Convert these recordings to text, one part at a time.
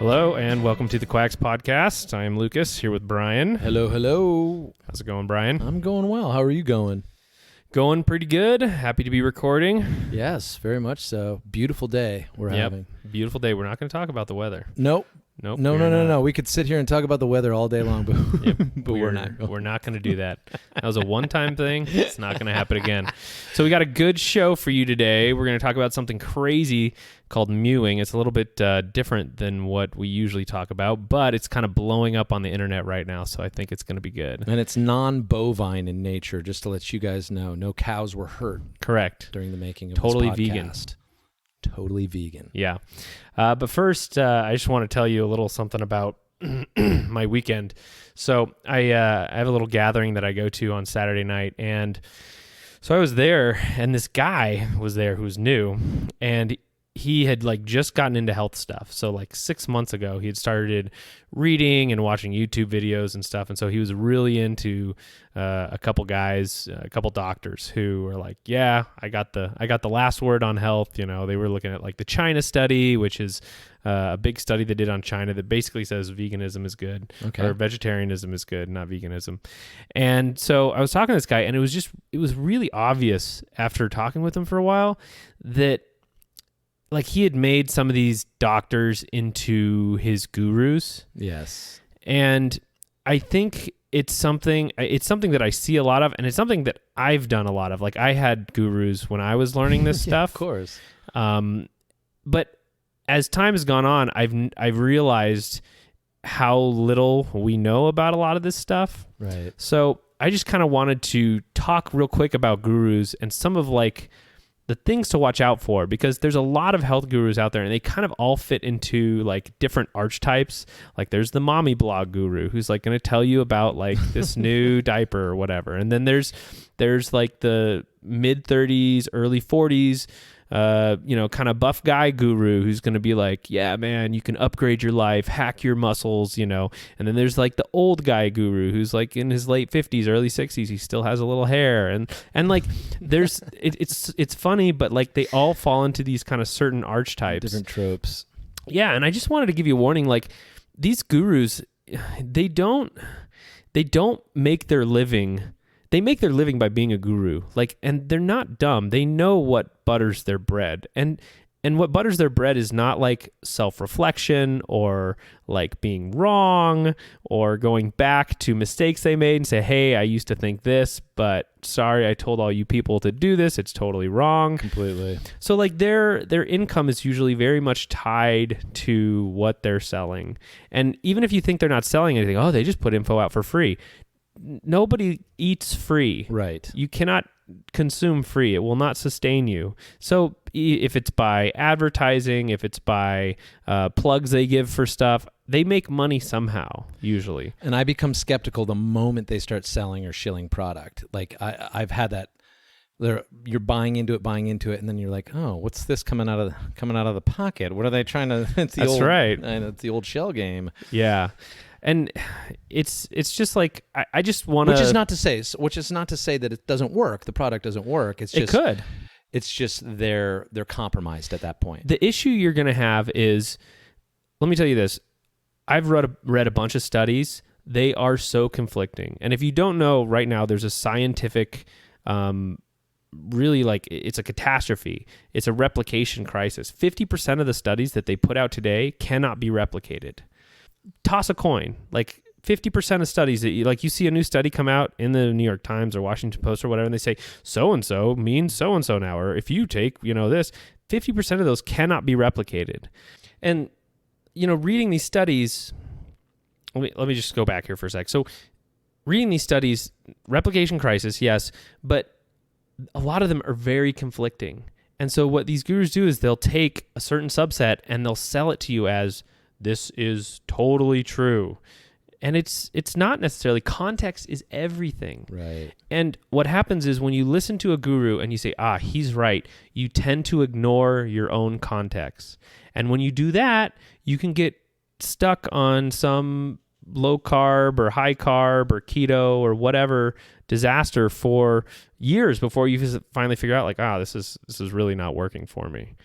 Hello and welcome to the Quacks Podcast. I am Lucas here with Brian. Hello, hello. How's it going, Brian? I'm going well. How are you going? Going pretty good. Happy to be recording. Yes, very much so. Beautiful day we're having. Beautiful day. We're not going to talk about the weather. Nope. Nope. No. We could sit here and talk about the weather all day long, but we're not. We're not going to do that. That was a one-time thing. It's not going to happen again. So we got a good show for you today. We're going to talk about something crazy called mewing. It's a little bit different than what we usually talk about, but it's kind of blowing up on the internet right now, so I think it's going to be good. And it's non-bovine in nature, just to let you guys know. No cows were hurt. Correct. During the making of Totally this vegan. podcast. Totally vegan. Yeah. But first, I just want to tell you a little something about my weekend. So I have a little gathering that I go to on Saturday night. And so I was there, and this guy was there who's new. And he had just gotten into health stuff. So 6 months ago, he had started reading and watching YouTube videos and stuff. And so he was really into a couple guys, a couple doctors who were like, yeah, I got the last word on health. You know, they were looking at the China study, which is a big study they did on China that basically says veganism is good, or vegetarianism is good, not veganism. And so I was talking to this guy, and it was really obvious after talking with him for a while that he had made some of these doctors into his gurus. Yes. And I think it's something that I see a lot of, and it's something that I've done a lot of. I had gurus when I was learning this stuff. Of course. But as time has gone on, I've realized how little we know about a lot of this stuff. Right. So I just kind of wanted to talk real quick about gurus and some of the things to watch out for, because there's a lot of health gurus out there, and they kind of all fit into different archetypes. There's the mommy blog guru who's going to tell you about this new diaper or whatever. And then there's the mid 30s, early 40s, kind of buff guy guru who's going to be yeah, man, you can upgrade your life, hack your muscles, And then there's the old guy guru who's in his late 50s, early 60s. He still has a little hair. And there's, it's funny, but they all fall into these kind of certain archetypes. Different tropes. Yeah. And I just wanted to give you a warning, these gurus, they don't make their living. They make their living by being a guru, and they're not dumb. They know what butters their bread, and what butters their bread is not self-reflection or being wrong or going back to mistakes they made and say, hey, I used to think this, but sorry, I told all you people to do this. It's totally wrong. Completely. So their income is usually very much tied to what they're selling. And even if you think they're not selling anything, they just put info out for free. Nobody eats free. Right. You cannot consume free. It will not sustain you. So if it's by advertising, if it's by plugs they give for stuff, they make money somehow, usually. And I become skeptical the moment they start selling or shilling product. I've had that. You're buying into it, and then you're like, oh, what's this coming out of the pocket? What are they trying to? It's right. It's the old shell game. Yeah. And it's just I just want to... Which is not to say that it doesn't work. The product doesn't work. It could. It's just they're compromised at that point. The issue you're going to have is, let me tell you this. I've read a bunch of studies. They are so conflicting. And if you don't know, right now there's a scientific... really it's a catastrophe. It's a replication crisis. 50% of the studies that they put out today cannot be replicated. Toss a coin. 50% of studies that you see a new study come out in the New York Times or Washington Post or whatever, and they say so-and-so means so-and-so now, or if you take, this, 50% of those cannot be replicated. And, reading these studies, let me just go back here for a sec. So reading these studies, replication crisis, yes, but a lot of them are very conflicting. And so what these gurus do is they'll take a certain subset and they'll sell it to you as this is totally true. And it's not necessarily. Context is everything. Right. And what happens is when you listen to a guru and you say, he's right, you tend to ignore your own context. And when you do that, you can get stuck on some low carb or high carb or keto or whatever disaster for years before you finally figure out this is really not working for me.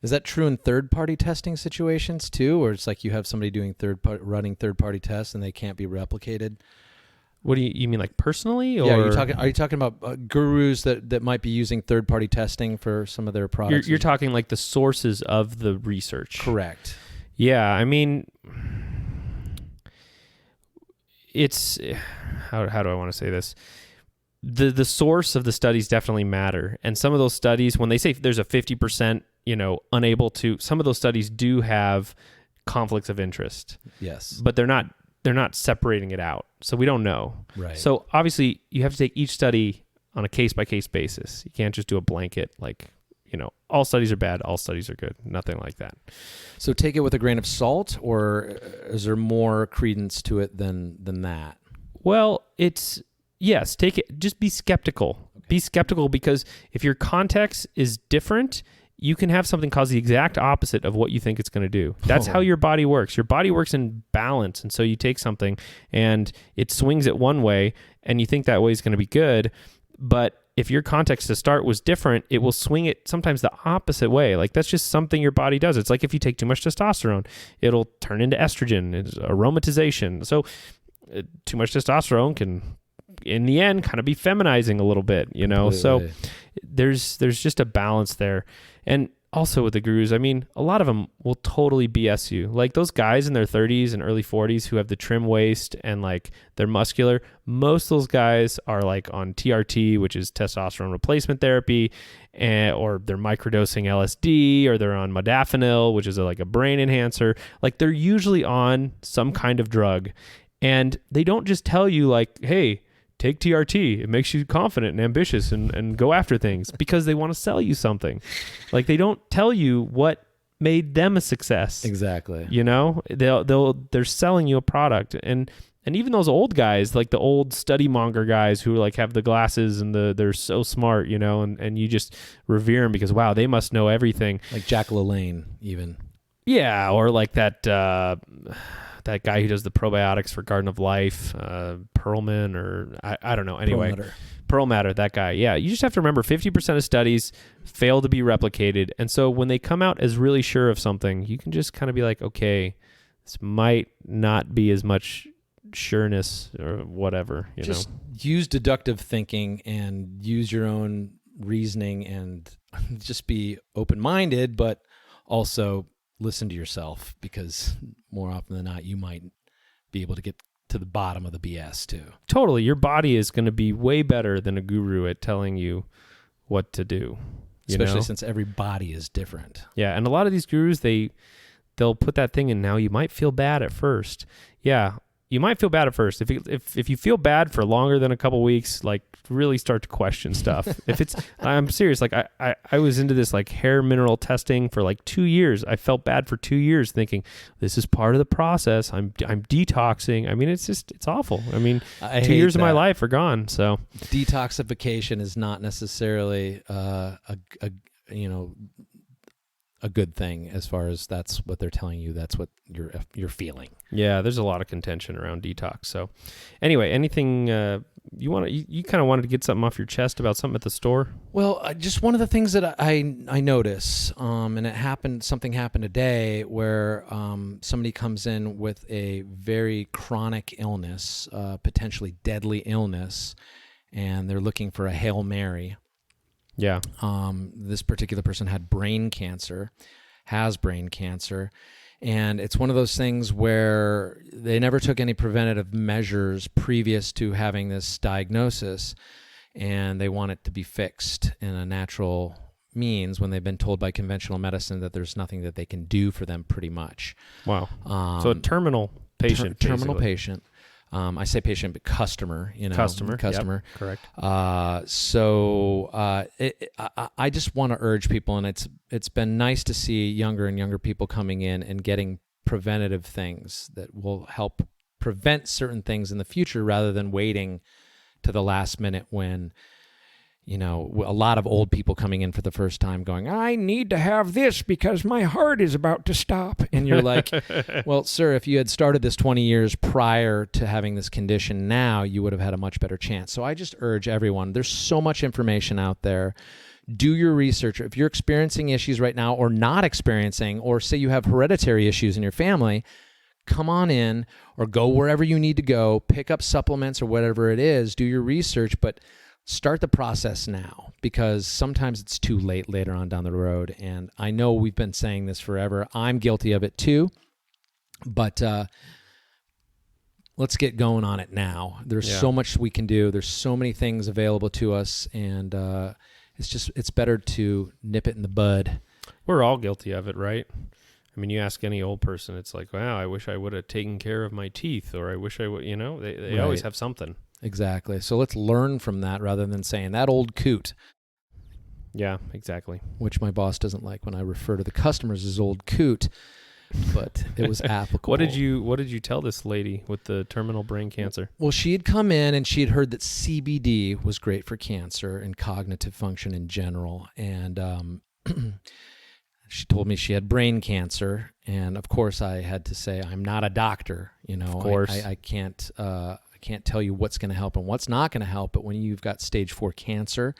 Is that true in third-party testing situations too, or it's like you have somebody doing running third-party tests and they can't be replicated? What do you mean, like personally? Or Yeah, are you talking about gurus that might be using third-party testing for some of their products? You're talking like the sources of the research. Correct. Yeah, I mean, it's how do I want to say this? The source of the studies definitely matter, and some of those studies, when they say there's a 50%, unable to, some of those studies do have conflicts of interest. Yes, but they're not separating it out, so we don't know. Right. So obviously, you have to take each study on a case by case basis. You can't just do a blanket like, all studies are bad, all studies are good. Nothing like that. So take it with a grain of salt, or is there more credence to it than that? Well, yes, take it, just be skeptical. Okay. Be skeptical, because if your context is different, you can have something cause the exact opposite of what you think it's going to do. That's how your body works. Your body works in balance. And so you take something and it swings it one way and you think that way is going to be good. But if your context to start was different, it will swing it sometimes the opposite way. Like, that's just something your body does. It's like if you take too much testosterone, it'll turn into estrogen. It's aromatization. So too much testosterone can, in the end, kind of be feminizing a little bit, Completely. So there's just a balance there. And also with the gurus, I mean, a lot of them will totally BS you. Like those guys in their 30s and early 40s who have the trim waist and like they're muscular, most of those guys are like on TRT, which is testosterone replacement therapy, or they're microdosing LSD, or they're on modafinil, which is like a brain enhancer. Like they're usually on some kind of drug, and they don't just tell you like, hey, take TRT. It makes you confident and ambitious and go after things, because they want to sell you something. Like they don't tell you what made them a success. Exactly. They're selling you a product. And even those old guys, like the old study monger guys who like have the glasses and they're so smart, and you just revere them because, wow, they must know everything. Like Jack LaLanne even. Yeah. Or like that guy who does the probiotics for Garden of Life, Perlman, or I don't know. Anyway, Perlmatter, that guy. Yeah, you just have to remember 50% of studies fail to be replicated. And so when they come out as really sure of something, you can just kind of be like, okay, this might not be as much sureness or whatever. Just use deductive thinking and use your own reasoning and just be open-minded, but also listen to yourself, because more often than not, you might be able to get to the bottom of the BS too. Totally. Your body is going to be way better than a guru at telling you what to do. Especially since every body is different. Yeah. And a lot of these gurus, they'll put that thing in. Now you might feel bad at first. Yeah. You might feel bad at first. If you feel bad for longer than a couple weeks, like really start to question stuff. I'm serious. Like I was into this like hair mineral testing for like 2 years. I felt bad for 2 years thinking this is part of the process. I'm detoxing. I mean, it's awful. I mean, 2 years of my life are gone. So detoxification is not necessarily a good thing, as far as that's what they're telling you. That's what you're feeling. Yeah, there's a lot of contention around detox. So anyway, anything you kind of wanted to get something off your chest about something at the store? Well, just one of the things that I notice, and something happened today where somebody comes in with a very chronic illness, potentially deadly illness, and they're looking for a Hail Mary. Yeah. This particular person has brain cancer, and it's one of those things where they never took any preventative measures previous to having this diagnosis, and they want it to be fixed in a natural means when they've been told by conventional medicine that there's nothing that they can do for them, pretty much. Wow. So a terminal patient. Terminal patient. I say patient, but customer. Customer. Yep, correct. I just want to urge people, and it's been nice to see younger and younger people coming in and getting preventative things that will help prevent certain things in the future, rather than waiting to the last minute when, a lot of old people coming in for the first time going, I need to have this because my heart is about to stop. And you're like, well, sir, if you had started this 20 years prior to having this condition now, you would have had a much better chance. So I just urge everyone, there's so much information out there. Do your research. If you're experiencing issues right now or not experiencing, or say you have hereditary issues in your family, come on in or go wherever you need to go, pick up supplements or whatever it is, do your research, but start the process now, because sometimes it's too late later on down the road. And I know we've been saying this forever. I'm guilty of it too, but let's get going on it now. There's so much we can do. There's so many things available to us, and it's better to nip it in the bud. We're all guilty of it, right? I mean, you ask any old person, it's like, wow, I wish I would have taken care of my teeth, or I wish I would, they always have something. Exactly. So let's learn from that rather than saying that old coot. Yeah, exactly. Which my boss doesn't like when I refer to the customers as old coot, but it was applicable. What did you tell this lady with the terminal brain cancer? Well, she had come in and she had heard that CBD was great for cancer and cognitive function in general. And she told me she had brain cancer. And of course I had to say, I'm not a doctor. Of course. I can't tell you what's going to help and what's not going to help. But when you've got stage 4 cancer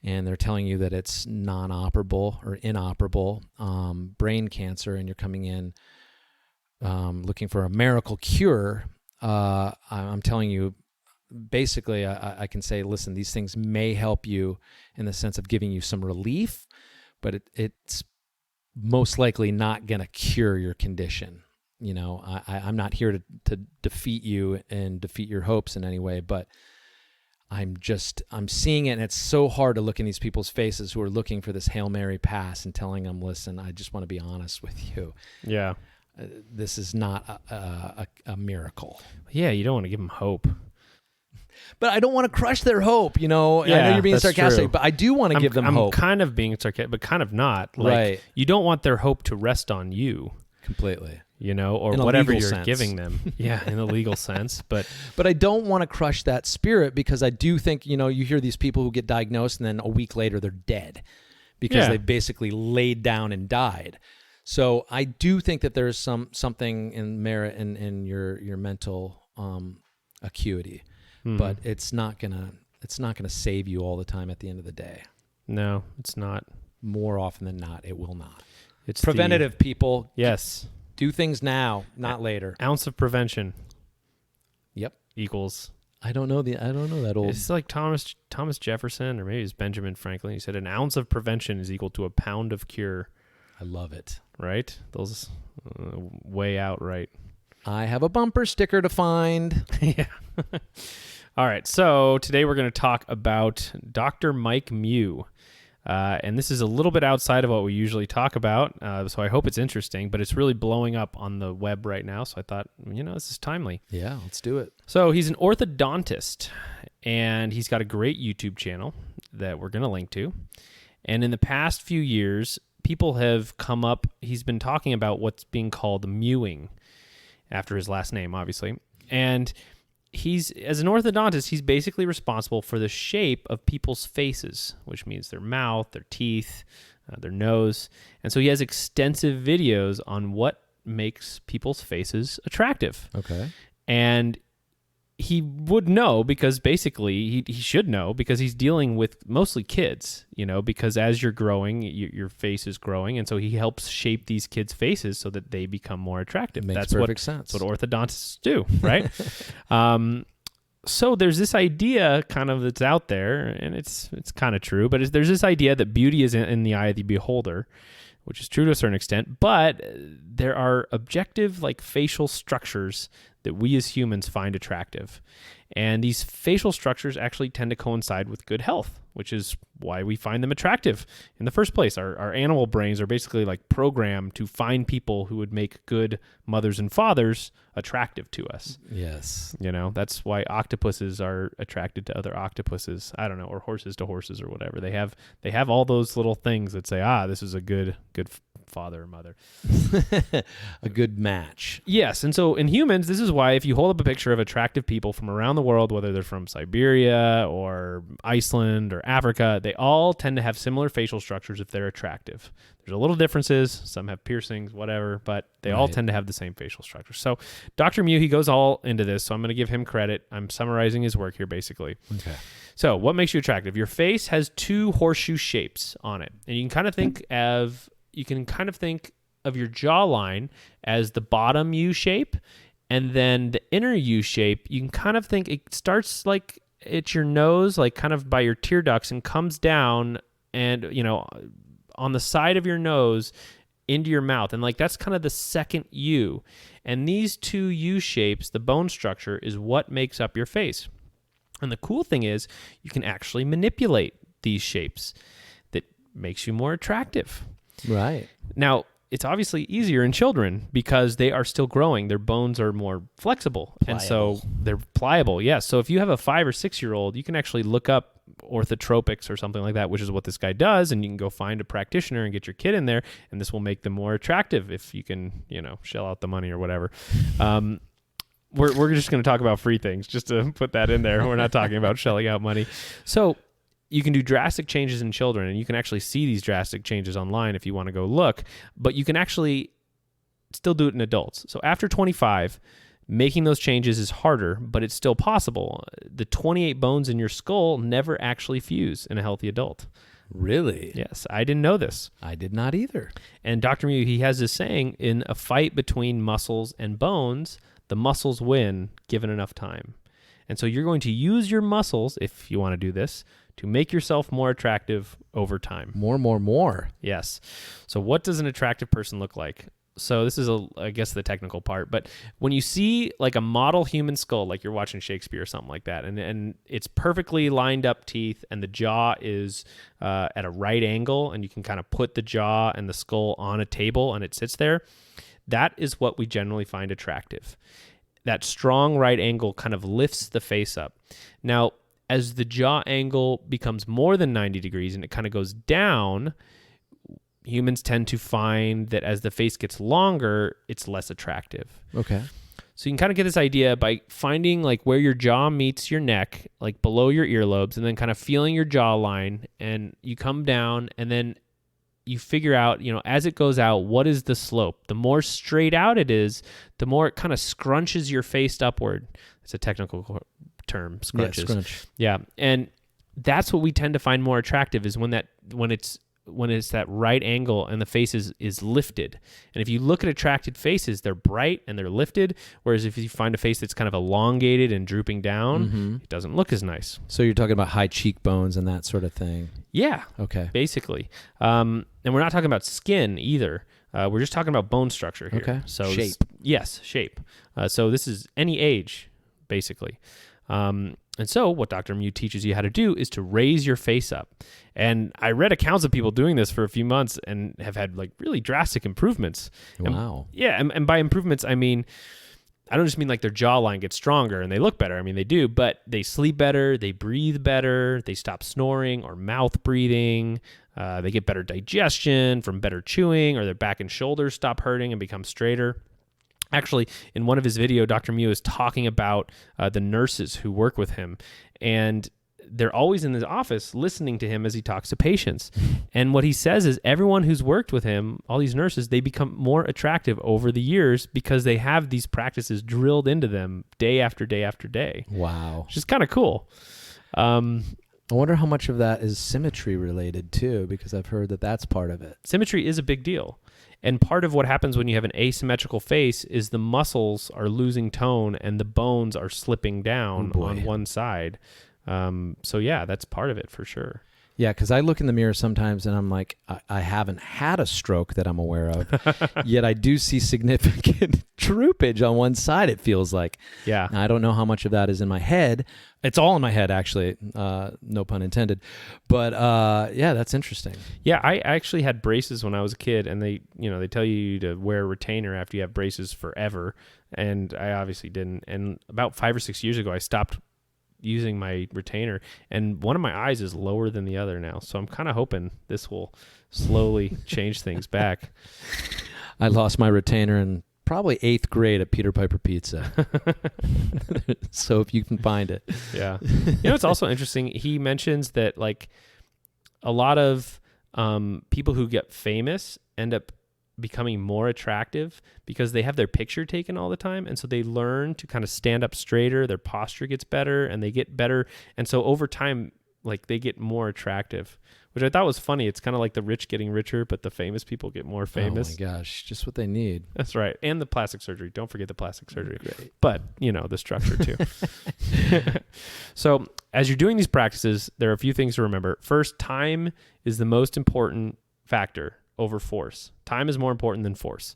and they're telling you that it's non-operable or inoperable brain cancer, and you're coming in looking for a miracle cure, I'm telling you, basically, I can say, listen, these things may help you in the sense of giving you some relief, but it's most likely not going to cure your condition. I'm not here to defeat you and defeat your hopes in any way, but I'm seeing it, and it's so hard to look in these people's faces who are looking for this Hail Mary pass and telling them, listen, I just want to be honest with you. Yeah. This is not a miracle. Yeah, you don't want to give them hope. But I don't want to crush their hope, I know you're being sarcastic, true. But I do want to give them hope. I'm kind of being sarcastic, but kind of not. Right. You don't want their hope to rest on you. Completely. Or in whatever you're sense. giving them. Yeah, in a legal sense. But I don't want to crush that spirit, because I do think, you hear these people who get diagnosed and then a week later they're dead because they basically laid down and died. So I do think that there's something in merit in your mental acuity, but it's not gonna save you all the time at the end of the day. No, it's not. More often than not, it will not. It's preventative, people. Yes. Do things now, not later. Ounce of prevention. Yep. Equals. I don't know that old. It's like Thomas Jefferson, or maybe it's Benjamin Franklin. He said an ounce of prevention is equal to a pound of cure. I love it. Right? Those way out right. I have a bumper sticker to find. Yeah. All right. So today we're going to talk about Dr. Mike Mew. And this is a little bit outside of what we usually talk about, so I hope it's interesting, but it's really blowing up on the web right now, so I thought, this is timely. Yeah, let's do it. So he's an orthodontist, and he's got a great YouTube channel that we're going to link to. And in the past few years, people have come up, he's been talking about what's being called mewing, after his last name, obviously. And as an orthodontist, he's basically responsible for the shape of people's faces, which means their mouth, their teeth, their nose. And so he has extensive videos on what makes people's faces attractive. Okay. And he would know, because basically he should know, because he's dealing with mostly kids, because as you're growing, your face is growing. And so he helps shape these kids' faces so that they become more attractive. Makes perfect sense. That's what orthodontists do, right? So there's this idea kind of that's out there, and it's kind of true, but there's this idea that beauty is in the eye of the beholder, which is true to a certain extent, but there are objective, like, facial structures that we as humans find attractive. And these facial structures actually tend to coincide with good health, which is why we find them attractive in the first place. Our animal brains are basically like programmed to find people who would make good mothers and fathers attractive to us. Yes. That's why octopuses are attracted to other octopuses. I don't know, or horses to horses or whatever. They have all those little things that say, this is a good father or mother. A good match. Yes. And so in humans, this is why if you hold up a picture of attractive people from around the world, whether they're from Siberia or Iceland or Africa, they all tend to have similar facial structures if they're attractive. There's a little differences. Some have piercings, whatever, but they all tend to have the same facial structure. So Dr. Mew, he goes all into this, so I'm going to give him credit. I'm summarizing his work here, basically. Okay. So what makes you attractive? Your face has two horseshoe shapes on it. And you can kind of think of your jawline as the bottom U shape, and then the inner U shape, you can kind of think it starts like it's your nose, like kind of by your tear ducts, and comes down and, on the side of your nose into your mouth. And like that's kind of the second U. And these two U shapes, the bone structure, is what makes up your face. And the cool thing is you can actually manipulate these shapes that makes you more attractive. Right. Now, it's obviously easier in children because they are still growing. Their bones are more flexible. And so they're pliable. Yes. So if you have a 5 or 6 year old, you can actually look up orthotropics or something like that, which is what this guy does. And you can go find a practitioner and get your kid in there. And this will make them more attractive if you can, shell out the money or whatever. We're just going to talk about free things, just to put that in there. We're not talking about shelling out money. So you can do drastic changes in children, and you can actually see these drastic changes online if you want to go look, but you can actually still do it in adults. So after 25, making those changes is harder, but it's still possible. The 28 bones in your skull never actually fuse in a healthy adult. Really? Yes, I didn't know this. I did not either. And Dr. Mew, he has this saying, in a fight between muscles and bones, the muscles win given enough time. And so you're going to use your muscles, if you want to do this, to make yourself more attractive over time. More. Yes. So what does an attractive person look like? So this is, I guess, the technical part. But when you see like a model human skull, like you're watching Shakespeare or something like that, and it's perfectly lined up teeth, and the jaw is at a right angle, and you can kind of put the jaw and the skull on a table, and it sits there, that is what we generally find attractive. That strong right angle kind of lifts the face up. Now, as the jaw angle becomes more than 90 degrees and it kind of goes down, humans tend to find that as the face gets longer, it's less attractive. Okay. So you can kind of get this idea by finding like where your jaw meets your neck, like below your earlobes, and then kind of feeling your jawline, and you come down, and then you figure out, as it goes out, what is the slope? The more straight out it is, the more it kind of scrunches your face upward. It's a technical term, scrunches. Yeah, scrunch. Yeah, and that's what we tend to find more attractive is when it's that right angle and the face is lifted. And if you look at attracted faces, they're bright and they're lifted, whereas if you find a face that's kind of elongated and drooping down, it doesn't look as nice. So you're talking about high cheekbones and that sort of thing. Yeah. Okay. Basically. And we're not talking about skin either. We're just talking about bone structure here. Okay. So shape. Yes, shape. So this is any age, basically. And so what Dr. Mew teaches you how to do is to raise your face up. And I read accounts of people doing this for a few months and have had like really drastic improvements. Wow. And by improvements, I mean, I don't just mean like their jawline gets stronger and they look better. I mean, they do, but they sleep better, they breathe better, they stop snoring or mouth breathing, they get better digestion from better chewing, or their back and shoulders stop hurting and become straighter. Actually, in one of his videos, Dr. Mew is talking about the nurses who work with him, and they're always in his office listening to him as he talks to patients. And what he says is everyone who's worked with him, all these nurses, they become more attractive over the years because they have these practices drilled into them day after day after day. Wow. Which is kind of cool. I wonder how much of that is symmetry related too, because I've heard that that's part of it. Symmetry is a big deal. And part of what happens when you have an asymmetrical face is the muscles are losing tone and the bones are slipping down on one side. So yeah, that's part of it for sure. Yeah, because I look in the mirror sometimes and I'm like, I haven't had a stroke that I'm aware of, yet I do see significant droopage on one side, it feels like. Yeah. Now, I don't know how much of that is in my head. It's all in my head, actually, no pun intended. But yeah, that's interesting. Yeah, I actually had braces when I was a kid, and they tell you to wear a retainer after you have braces forever, and I obviously didn't. And about 5 or 6 years ago, I stopped using my retainer, and one of my eyes is lower than the other now, so I'm kind of hoping this will slowly change things back. I lost my retainer in probably 8th grade at Peter Piper Pizza. So if you can find it. Yeah. It's also interesting, he mentions that like a lot of people who get famous end up becoming more attractive because they have their picture taken all the time. And so they learn to kind of stand up straighter, their posture gets better, and they get better. And so over time, like they get more attractive, which I thought was funny. It's kind of like the rich getting richer, but the famous people get more famous. Oh my gosh, just what they need. That's right. And the plastic surgery. Don't forget the plastic surgery. Great. But, the structure too. So as you're doing these practices, there are a few things to remember. First, time is the most important factor over force. Time is more important than force.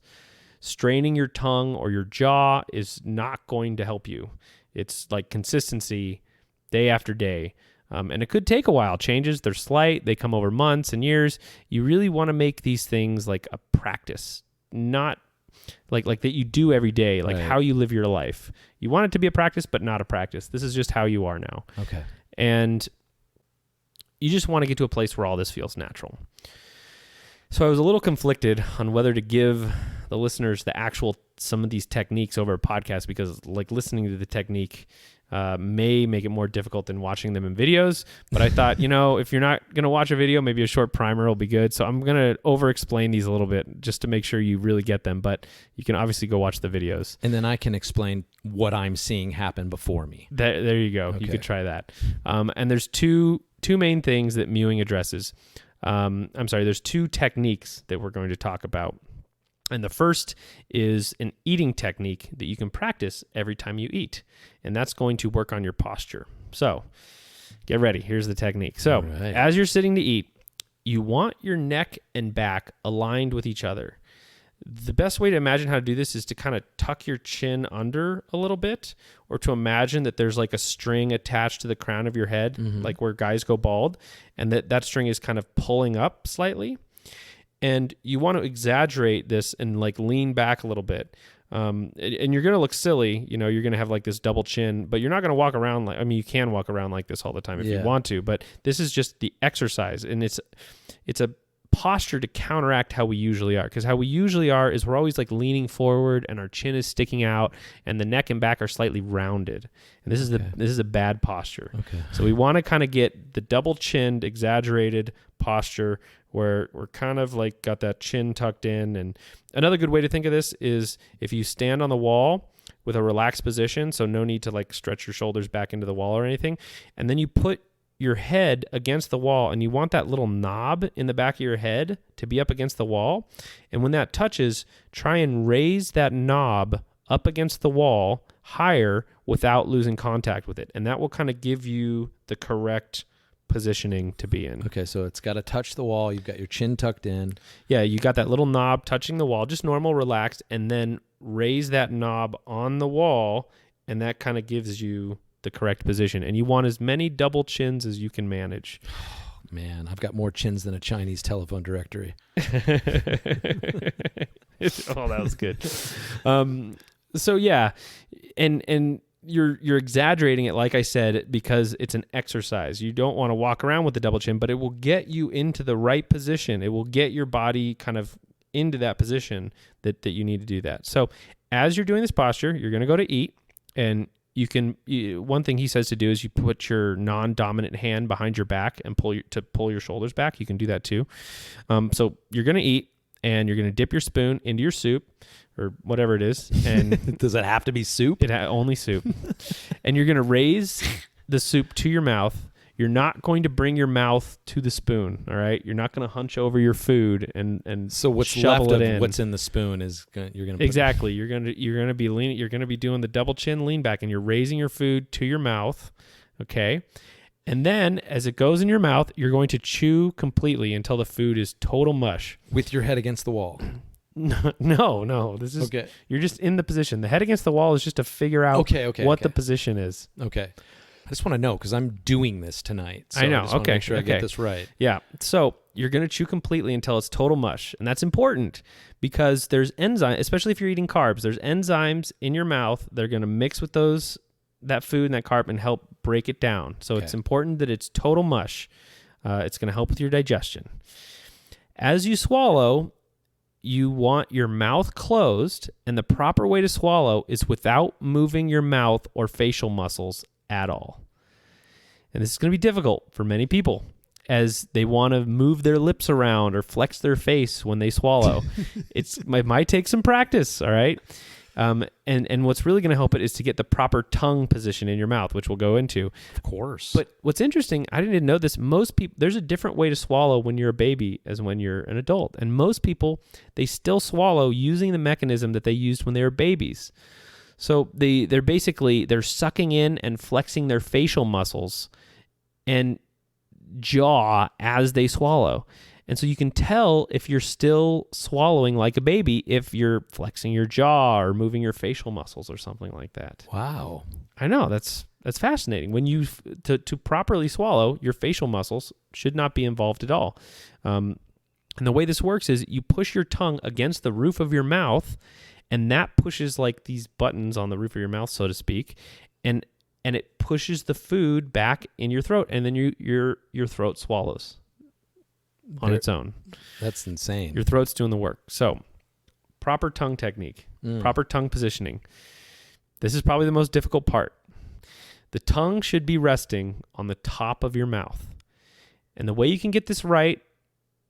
Straining your tongue or your jaw is not going to help you. It's like consistency day after day. And it could take a while. Changes, they're slight. They come over months and years. You really want to make these things like a practice, not like that you do every day, like how you live your life. You want it to be a practice, but not a practice. This is just how you are now. Okay. And you just want to get to a place where all this feels natural. So I was a little conflicted on whether to give the listeners some of these techniques over a podcast, because like listening to the technique may make it more difficult than watching them in videos. But I thought, if you're not going to watch a video, maybe a short primer will be good. So I'm going to over-explain these a little bit just to make sure you really get them. But you can obviously go watch the videos. And then I can explain what I'm seeing happen before me. There you go. Okay. You could try that. And there's two main things that Mewing addresses. There's two techniques that we're going to talk about. And the first is an eating technique that you can practice every time you eat. And that's going to work on your posture. So get ready. Here's the technique. So as you're sitting to eat, you want your neck and back aligned with each other. The best way to imagine how to do this is to kind of tuck your chin under a little bit, or to imagine that there's like a string attached to the crown of your head, like where guys go bald, and that string is kind of pulling up slightly. And you want to exaggerate this and like lean back a little bit. And you're going to look silly. You're going to have like this double chin, but you're not going to walk around you can walk around like this all the time if you want to, but this is just the exercise. And it's a posture to counteract how we usually are. Because how we usually are is we're always like leaning forward and our chin is sticking out and the neck and back are slightly rounded. And this is a bad posture. Okay. So we want to kind of get the double chinned, exaggerated posture where we're kind of like got that chin tucked in. And another good way to think of this is if you stand on the wall with a relaxed position, so no need to like stretch your shoulders back into the wall or anything, and then you put your head against the wall, and you want that little knob in the back of your head to be up against the wall. And when that touches, try and raise that knob up against the wall higher without losing contact with it. And that will kind of give you the correct positioning to be in. Okay, so it's got to touch the wall. You've got your chin tucked in. Yeah, you got that little knob touching the wall, just normal, relaxed, and then raise that knob on the wall, and that kind of gives you the correct position. And you want as many double chins as you can manage. Oh, man, I've got more chins than a Chinese telephone directory. Oh, that was good. So yeah, and you're exaggerating it, like I said, because it's an exercise. You don't want to walk around with the double chin, but it will get you into the right position. It will get your body kind of into that position that you need to do that. So as you're doing this posture, you're going to go to eat, and one thing he says to do is you put your non-dominant hand behind your back and pull your shoulders back. You can do that too. So you're going to eat, and you're going to dip your spoon into your soup or whatever it is. And does it have to be soup? Only soup. And you're going to raise the soup to your mouth. You're not going to bring your mouth to the spoon. All right. You're not going to hunch over your food and so what's shovel left it of in. What's in the spoon is you're going to exactly. You're going to be leaning. You're going to be doing the double chin lean back, and you're raising your food to your mouth. Okay. And then as it goes in your mouth, you're going to chew completely until the food is total mush. With your head against the wall. No. This is okay. You're just in the position. The head against the wall is just to figure out what the position is. Okay. I just want to know because I'm doing this tonight. So I know. I just want to make sure I get this right. Yeah. So you're going to chew completely until it's total mush. And that's important because there's enzymes, especially if you're eating carbs, there's enzymes in your mouth. They're going to mix with that food and that carb and help break it down. So it's important that it's total mush. It's going to help with your digestion. As you swallow, you want your mouth closed, and the proper way to swallow is without moving your mouth or facial muscles at all. And this is going to be difficult for many people. as they want to move their lips around or flex their face when they swallow. It might take some practice, all right? And what's really going to help it is to get the proper tongue position in your mouth, which we'll go into. Of course. But what's interesting, I didn't know this. Most people, there's a different way to swallow when you're a baby as when you're an adult. And most people, they still swallow using the mechanism that they used when they were babies. So they're sucking in and flexing their facial muscles and jaw as they swallow. And so you can tell if you're still swallowing like a baby if you're flexing your jaw or moving your facial muscles or something like that. Wow. I know, that's fascinating. When you to properly swallow, your facial muscles should not be involved at all. And the way this works is you push your tongue against the roof of your mouth, and that pushes like these buttons on the roof of your mouth, so to speak, and it pushes the food back in your throat, and then your throat swallows on its own. That's insane. Your throat's doing the work. So, proper tongue technique, proper tongue positioning. This is probably the most difficult part. The tongue should be resting on the top of your mouth. And the way you can get this right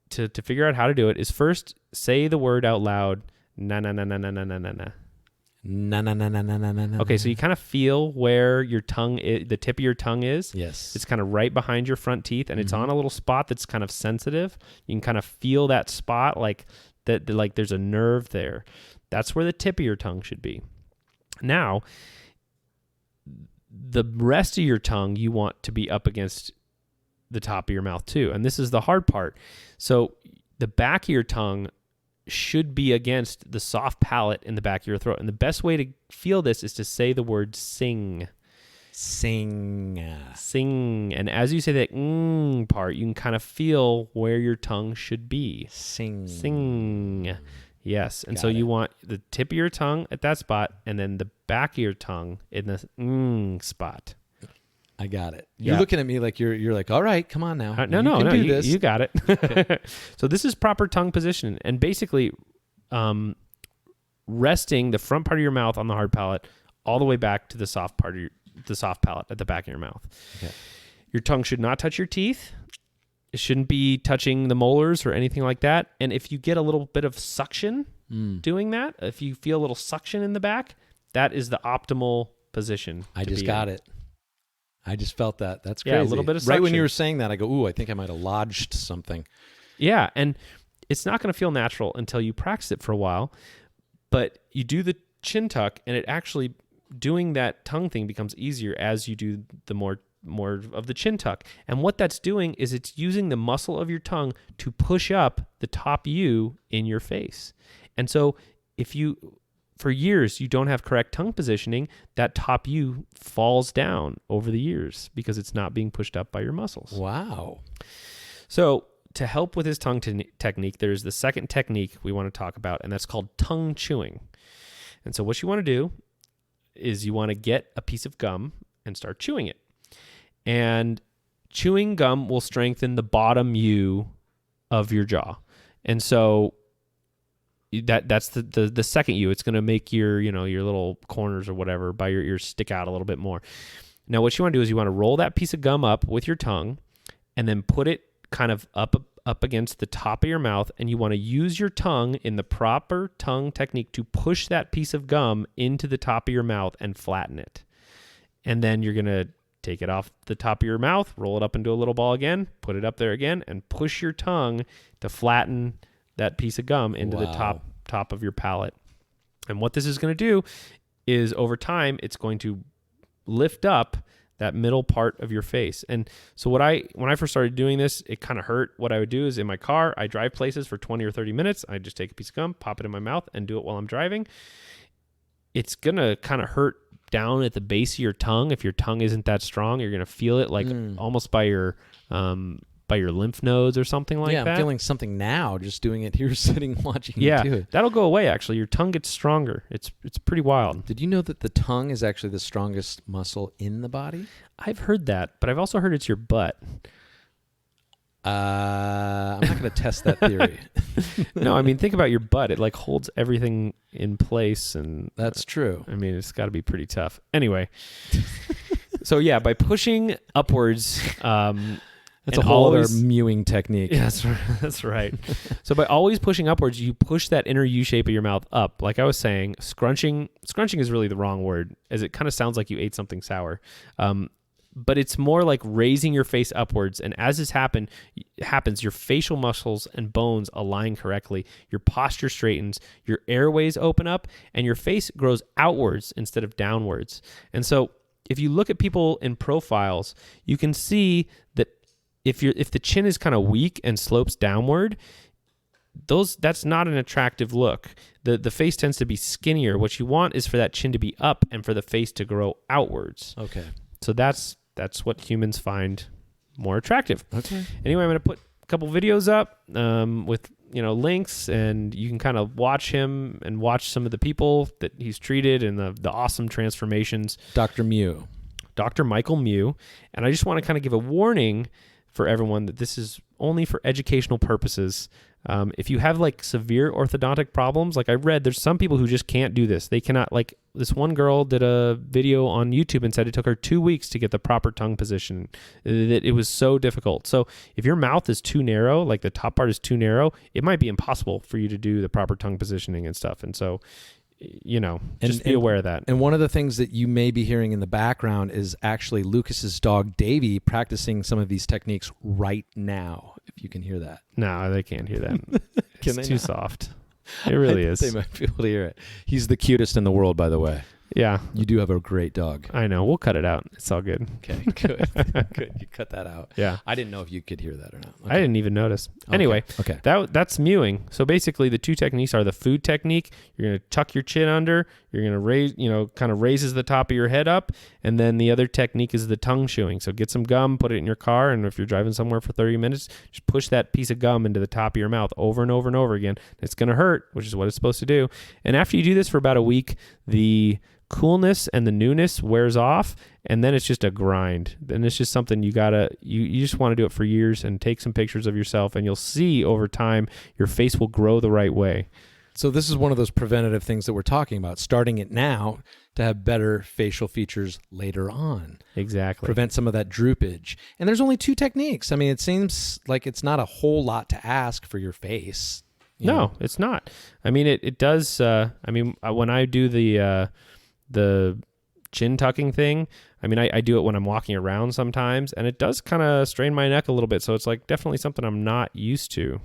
to figure out how to do it is first say the word out loud, na na na na na na na na na. Na na na na na na na. Okay, so you kind of feel where your tongue the tip of your tongue is. Yes. It's kind of right behind your front teeth, and it's on a little spot that's kind of sensitive. You can kind of feel that spot like that, like there's a nerve there. That's where the tip of your tongue should be. Now, the rest of your tongue you want to be up against the top of your mouth too, and this is the hard part. So the back of your tongue should be against the soft palate in the back of your throat. And the best way to feel this is to say the word sing. Sing. Sing. And as you say that part, you can kind of feel where your tongue should be. Sing. Sing. Yes. And so you want the tip of your tongue at that spot, and then the back of your tongue in the spot. I got it. You're looking at me like you're like, all right, come on now. No, you got it. Okay. So this is proper tongue position, and basically resting the front part of your mouth on the hard palate all the way back to the soft part of the soft palate at the back of your mouth. Okay. Your tongue should not touch your teeth. It shouldn't be touching the molars or anything like that. And if you get a little bit of suction doing that, if you feel a little suction in the back, that is the optimal position. I just got it. I just felt that. That's crazy. Yeah, a little bit of suction. Right when you were saying that, I go, ooh, I think I might have lodged something. Yeah, and it's not going to feel natural until you practice it for a while. But you do the chin tuck, and it actually, doing that tongue thing becomes easier as you do the more of the chin tuck. And what that's doing is it's using the muscle of your tongue to push up the top U in your face. And so if you, for years, you don't have correct tongue positioning, that top U falls down over the years because it's not being pushed up by your muscles. Wow. So to help with this tongue technique, there's the second technique we want to talk about, and that's called tongue chewing. And so what you want to do is you want to get a piece of gum and start chewing it. And chewing gum will strengthen the bottom U of your jaw. And so that's the second U. It's going to make your little corners or whatever by your ears stick out a little bit more. Now, what you want to do is you want to roll that piece of gum up with your tongue and then put it kind of up against the top of your mouth, and you want to use your tongue in the proper tongue technique to push that piece of gum into the top of your mouth and flatten it. And then you're going to take it off the top of your mouth, roll it up into a little ball again, put it up there again, and push your tongue to flatten that piece of gum into the top of your palate. And what this is going to do is over time, it's going to lift up that middle part of your face. And so when I first started doing this, it kind of hurt. What I would do is in my car, I drive places for 20 or 30 minutes. I just take a piece of gum, pop it in my mouth, and do it while I'm driving. It's going to kind of hurt down at the base of your tongue. If your tongue isn't that strong, you're going to feel it like almost by your lymph nodes or something like that. Yeah, I'm feeling something now just doing it here, sitting watching you do it. That'll go away actually. Your tongue gets stronger. It's pretty wild. Did you know that the tongue is actually the strongest muscle in the body? I've heard that, but I've also heard it's your butt. I'm not going to test that theory. No, I mean, think about your butt. It like holds everything in place, and that's true. I mean, it's got to be pretty tough. Anyway, so yeah, by pushing upwards, That's And a whole always- other mewing technique. Yeah, that's right. So by always pushing upwards, you push that inner U shape of your mouth up. Like I was saying, scrunching is really the wrong word, as it kind of sounds like you ate something sour. But it's more like raising your face upwards. And as this happens, your facial muscles and bones align correctly. Your posture straightens, your airways open up, and your face grows outwards instead of downwards. And so if you look at people in profiles, you can see that if the chin is kind of weak and slopes downward, that's not an attractive look. The face tends to be skinnier. What you want is for that chin to be up and for the face to grow outwards. Okay. So that's what humans find more attractive. Okay. Anyway, I'm going to put a couple videos up with links, and you can kind of watch him and watch some of the people that he's treated and the awesome transformations. Dr. Mew. Dr. Michael Mew. And I just want to kind of give a warning for everyone that this is only for educational purposes. If you have like severe orthodontic problems, like I read, there's some people who just can't do this. They cannot, like this one girl did a video on YouTube and said it took her 2 weeks to get the proper tongue position. That it was so difficult. So if your mouth is too narrow, like the top part is too narrow, it might be impossible for you to do the proper tongue positioning and stuff. And so, just be aware of that. And one of the things that you may be hearing in the background is actually Lucas's dog, Davy, practicing some of these techniques right now, if you can hear that. No, they can't hear that. Can It's they too not? soft. It really is. They might be able to hear it. He's the cutest in the world, by the way. Yeah, You do have a great dog. I know. We'll cut it out. It's all good. Okay, good. Good. You cut that out. Yeah. I didn't know if you could hear that or not. I didn't even notice. Anyway, Okay. that's mewing. So basically the two techniques are the food technique. You're going to tuck your chin under. You're going to raise, kind of raises the top of your head up. And then the other technique is the tongue chewing. So get some gum, put it in your car. And if you're driving somewhere for 30 minutes, just push that piece of gum into the top of your mouth over and over and over again. It's going to hurt, which is what it's supposed to do. And after you do this for about a week, the coolness and the newness wears off, and then it's just a grind. Then it's just something you just want to do it for years and take some pictures of yourself, and you'll see over time your face will grow the right way. So this is one of those preventative things that we're talking about, starting it now to have better facial features later on. Exactly. Prevent some of that droopage. And there's only 2 techniques. I mean, it seems like it's not a whole lot to ask for your face. No, it's not. I mean, it does. When I do the chin tucking thing, I mean, I do it when I'm walking around sometimes, and it does kind of strain my neck a little bit. So it's like definitely something I'm not used to.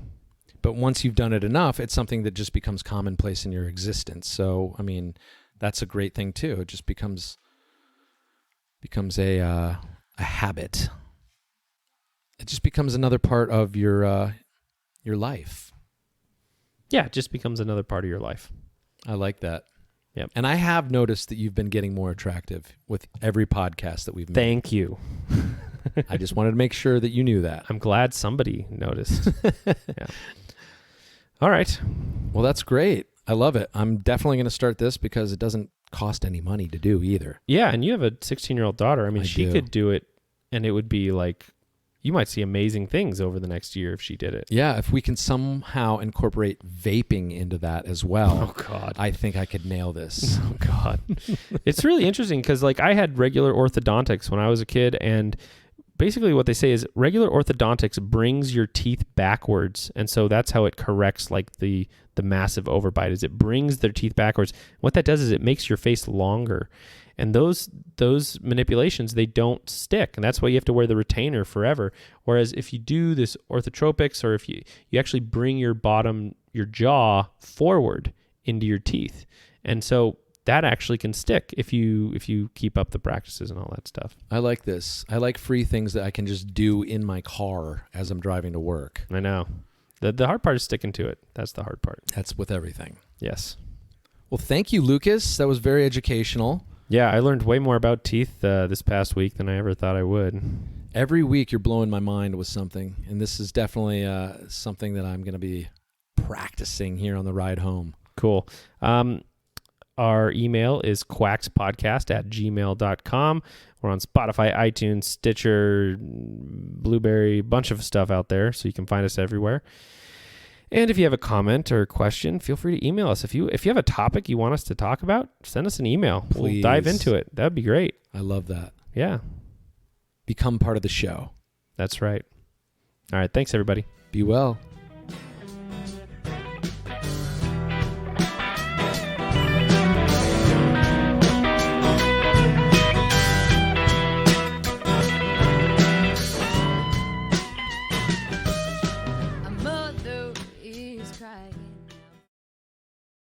But once you've done it enough, it's something that just becomes commonplace in your existence. So, I mean, that's a great thing too. It just becomes a habit. It just becomes another part of your life. Yeah, it just becomes another part of your life. I like that. Yep. And I have noticed that you've been getting more attractive with every podcast that we've made. Thank you. I just wanted to make sure that you knew that. I'm glad somebody noticed. Yeah. All right. Well, that's great. I love it. I'm definitely going to start this because it doesn't cost any money to do either. Yeah, and you have a 16-year-old daughter. I mean, she do. could do it, and it would be like, you might see amazing things over the next year if she did it. Yeah, if we can somehow incorporate vaping into that as well. Oh, God. I think I could nail this. Oh, God. It's really interesting because, like, I had regular orthodontics when I was a kid, and basically what they say is regular orthodontics brings your teeth backwards, and so that's how it corrects, like, the massive overbite, is it brings their teeth backwards. What that does is it makes your face longer. And those manipulations, they don't stick. And that's why you have to wear the retainer forever. Whereas if you do this orthotropics, or if you actually bring your jaw forward into your teeth. And so that actually can stick if you keep up the practices and all that stuff. I like this. I like free things that I can just do in my car as I'm driving to work. I know. The hard part is sticking to it. That's the hard part. That's with everything. Yes. Well, thank you, Lucas. That was very educational. Yeah, I learned way more about teeth this past week than I ever thought I would. Every week you're blowing my mind with something, and this is definitely something that I'm going to be practicing here on the ride home. Cool. Our email is quackspodcast@gmail.com. We're on Spotify, iTunes, Stitcher, Blueberry, bunch of stuff out there, so you can find us everywhere. And if you have a comment or question, feel free to email us. If you have a topic you want us to talk about, send us an email. Please. We'll dive into it. That'd be great. I love that. Yeah, Become part of the show. that's right. All right. Thanks, everybody. Be well. A mother is crying.